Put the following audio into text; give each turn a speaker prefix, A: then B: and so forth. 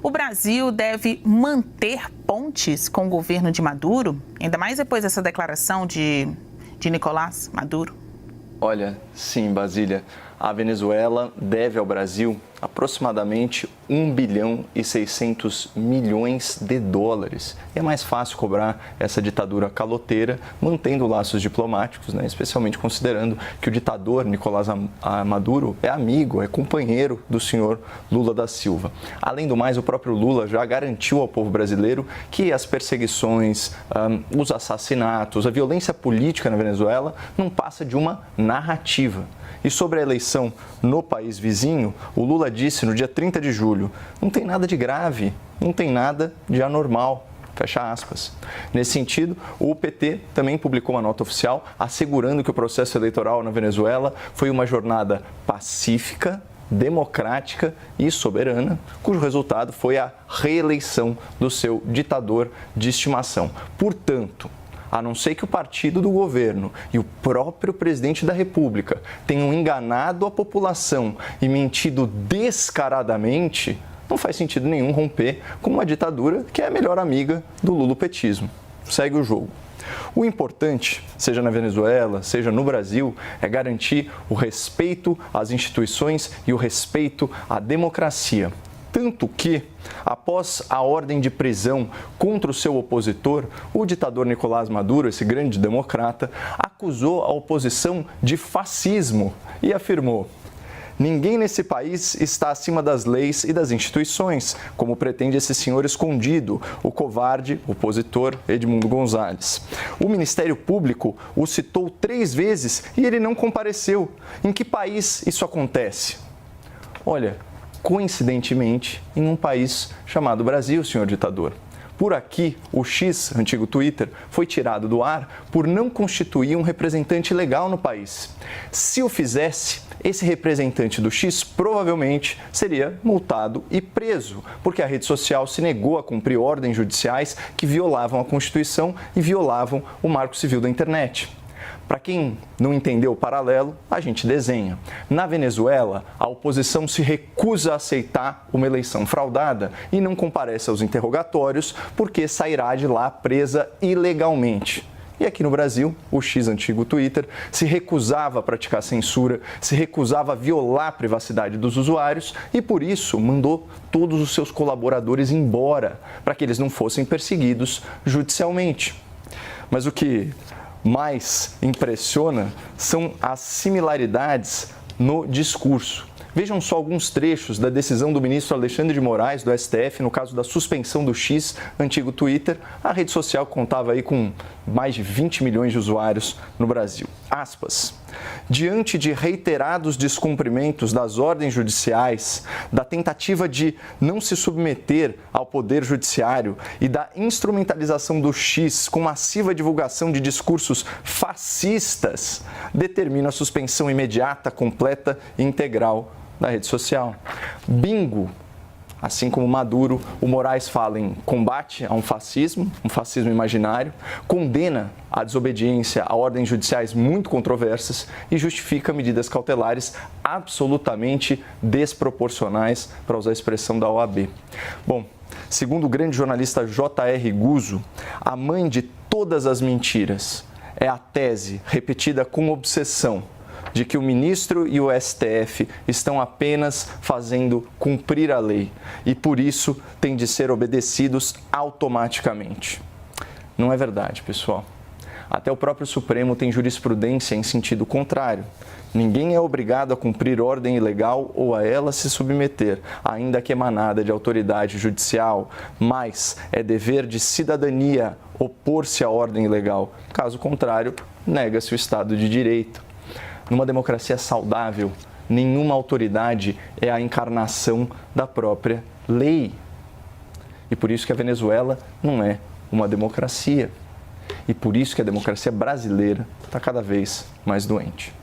A: O Brasil deve manter pontes com o governo de Maduro, ainda mais depois dessa declaração de Nicolás Maduro?
B: Olha, sim, Basília, a Venezuela deve ao Brasil aproximadamente 1 bilhão e 600 milhões de dólares. E é mais fácil cobrar essa ditadura caloteira mantendo laços diplomáticos, né? Especialmente considerando que o ditador Nicolás Maduro é amigo, é companheiro do senhor Lula da Silva. Além do mais, o próprio Lula já garantiu ao povo brasileiro que as perseguições, os assassinatos, a violência política na Venezuela não passa de uma narrativa. E sobre a eleição no país vizinho, o Lula disse no dia 30 de julho, não tem nada de grave, não tem nada de anormal, fecha aspas. Nesse sentido, o PT também publicou uma nota oficial assegurando que o processo eleitoral na Venezuela foi uma jornada pacífica, democrática e soberana, cujo resultado foi a reeleição do seu ditador de estimação. Portanto, a não ser que o partido do governo e o próprio presidente da República tenham enganado a população e mentido descaradamente, não faz sentido nenhum romper com uma ditadura que é a melhor amiga do lulopetismo. Segue o jogo. O importante, seja na Venezuela, seja no Brasil, é garantir o respeito às instituições e o respeito à democracia. Tanto que, após a ordem de prisão contra o seu opositor, o ditador Nicolás Maduro, esse grande democrata, acusou a oposição de fascismo e afirmou: ninguém nesse país está acima das leis e das instituições, como pretende esse senhor escondido, o covarde opositor Edmundo Gonzalez. O Ministério Público o citou 3 vezes e ele não compareceu. Em que país isso acontece? Olha, coincidentemente, em um país chamado Brasil, senhor ditador. Por aqui, o X, antigo Twitter, foi tirado do ar por não constituir um representante legal no país. Se o fizesse, esse representante do X provavelmente seria multado e preso, porque a rede social se negou a cumprir ordens judiciais que violavam a Constituição e violavam o Marco Civil da Internet. Para quem não entendeu o paralelo, a gente desenha. Na Venezuela, a oposição se recusa a aceitar uma eleição fraudada e não comparece aos interrogatórios porque sairá de lá presa ilegalmente. E aqui no Brasil, o X, antigo Twitter, se recusava a praticar censura, se recusava a violar a privacidade dos usuários e, por isso, mandou todos os seus colaboradores embora, para que eles não fossem perseguidos judicialmente. Mas o que mais impressiona são as similaridades no discurso. Vejam só alguns trechos da decisão do ministro Alexandre de Moraes, do STF, no caso da suspensão do X, antigo Twitter, a rede social que contava aí com mais de 20 milhões de usuários no Brasil. Aspas. Diante de reiterados descumprimentos das ordens judiciais, da tentativa de não se submeter ao poder judiciário e da instrumentalização do X com massiva divulgação de discursos fascistas, determina a suspensão imediata, completa e integral da rede social. Bingo! Assim como Maduro, o Moraes fala em combate a um fascismo imaginário, condena a desobediência a ordens judiciais muito controversas e justifica medidas cautelares absolutamente desproporcionais, para usar a expressão da OAB. Bom, segundo o grande jornalista J.R. Guzzo, a mãe de todas as mentiras é a tese repetida com obsessão de que o ministro e o STF estão apenas fazendo cumprir a lei e, por isso, têm de ser obedecidos automaticamente. Não é verdade, pessoal. Até o próprio Supremo tem jurisprudência em sentido contrário. Ninguém é obrigado a cumprir ordem ilegal ou a ela se submeter, ainda que emanada de autoridade judicial, mas é dever de cidadania opor-se à ordem ilegal. Caso contrário, nega-se o Estado de Direito. Numa democracia saudável, nenhuma autoridade é a encarnação da própria lei. E por isso que a Venezuela não é uma democracia. E por isso que a democracia brasileira está cada vez mais doente.